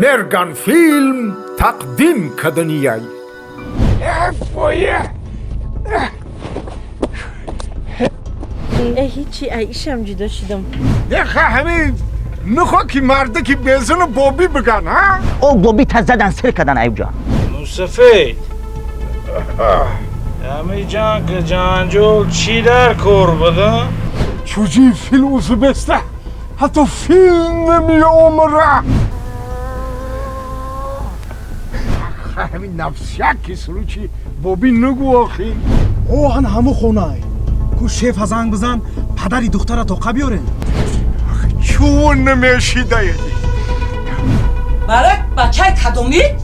مرگان فیلم تقدیم کاdaniyay. هیچی ایشم جدا شدم. یخه همین نخوا که مرده که بزن بابی بگن ها؟ او بابی تزدن سر کدن ایو جان. سفید امی جان که جانجول چی در کار بده؟ چوجی فیلم بسته حتی فیلم نمیامره. همین نفسیکی سروچی بابی نگو آخی. اوهن همو خونای کو شیف هزنگ بزن پدری دختر توقع بیارن. چون نمیشیده یدی برای بچه کدومید؟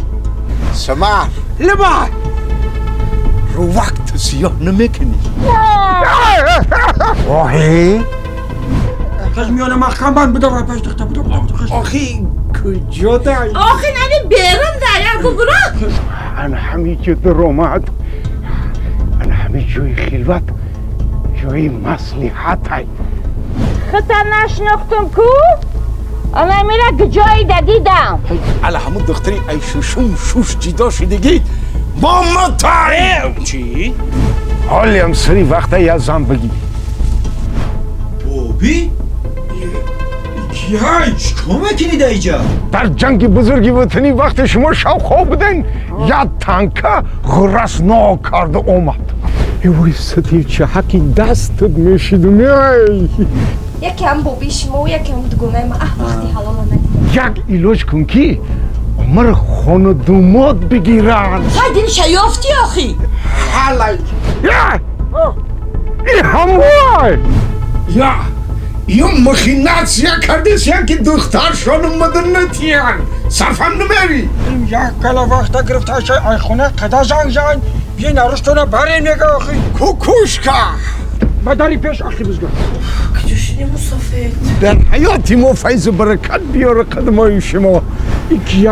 سمر لبای رو وقت سیاه نمیکنی. آهی کاش میانه محکم بند بده و پیش دخته بده. آخی کجا دایی؟ آخه نمی بیرون دریا بگرم. انا همی جو درآمد، انا همی جوی خلوت، جوی مصلحت. خطر نشناختم کو؟ انا میره جایی دیدم. الا همون دختری ای شوشون شوش جدا شدگی با ما تایی. چی؟ حالی هم سری وقتا یه زن بگی. بابی؟ یای چکو میکنی دا ایجا؟ در جنگ بزرگی وطنی وقت شما شوخا بودن یا تانکا غرسناک کرده اومد. اوی ستی چه حکی دستت میشیدونی. یکم بابی شما و یکم دگونه ما وقتی حالا نمیدونم. یک ایلاج کن که عمر خانه دوماد بگیرن. خیلی شیافتی آخی. حالا یا این هموای یا این مخیناتسیا کردیسیا که دخترشان اومدن نتیان صرفم نمیری. یک کلا وقتا گرفته شای ای خونه کدا زنگ زن بیای نرستونه برای نگه آخی. کوکوشکا بداری پیش آخی بزگاه. کجا شدی مسافت؟ در حیاتی ما فیض و برکت بیاره قدمای شما. یکی